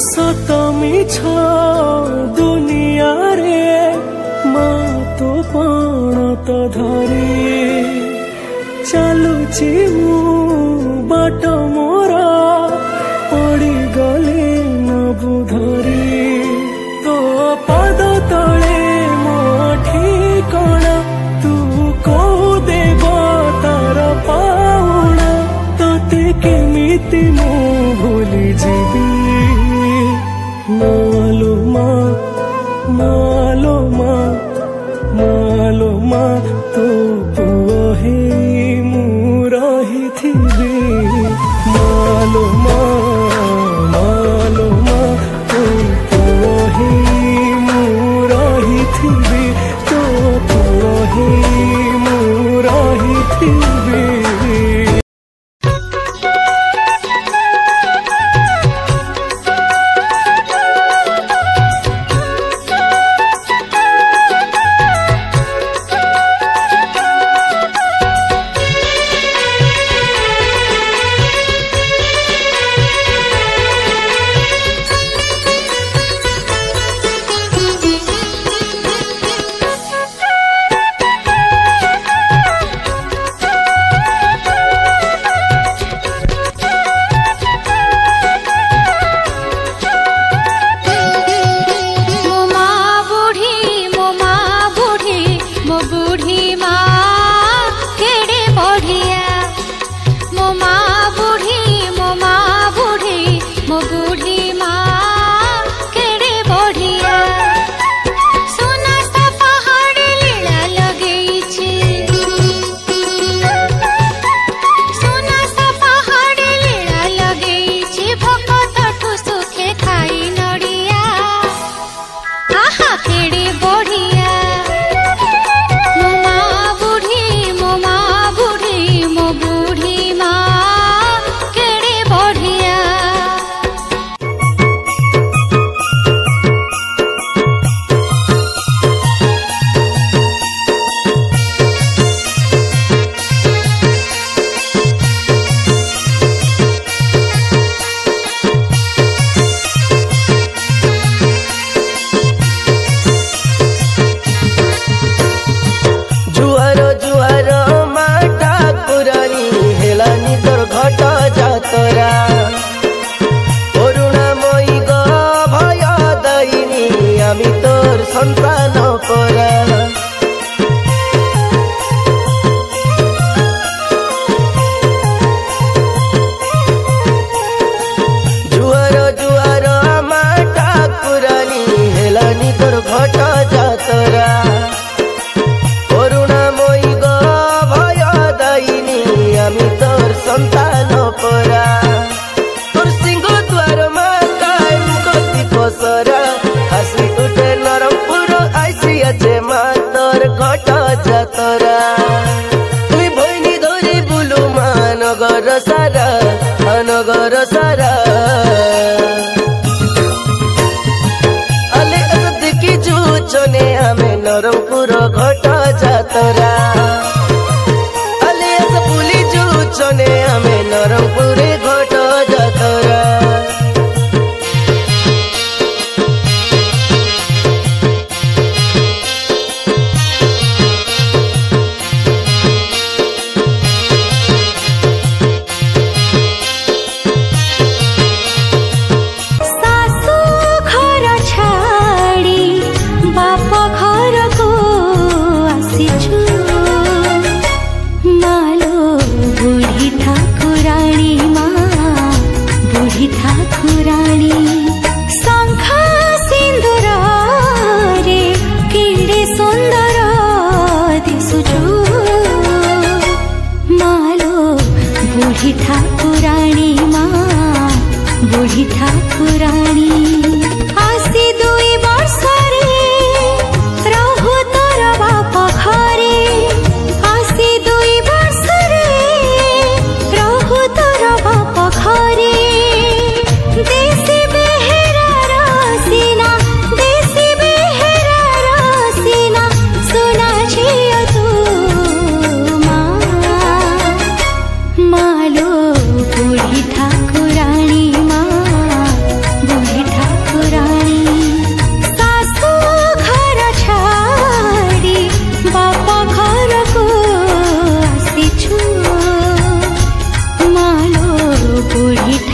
सत मिछ दुनिया रे माँ तो पण तो धरी चलुची मु बाट मोर पड़ी गले नबु धरी तो पद तले मो ठिकणा तू को देव तार पाउणा तते केमिति मु भूली जीवी मालो माँ मालो माँ मालो माँ तो पुओ हे मु रही थिबी मालो माँ मालो माँ तो पुओ हे मु रही थिबी तो पुओ हे मु रही थिबी। नरमपुर घट जातरा अलियास पुली जुचने आमे नरमपुर घट जातरा। बुढ़ी ठाकुराणी माँ बुढ़ी ठाकुराणी आसी दुई वर्षरे रहु तोर बाप घरे आसी दुई वर्षरे रहु तोर बाप घरे देसी बेहेरा रसीना देसी बेहेरा रसीना सुना छियो तू मालो बुढ़ी ठाकुराणी माँ बुढ़ी बुढ़ी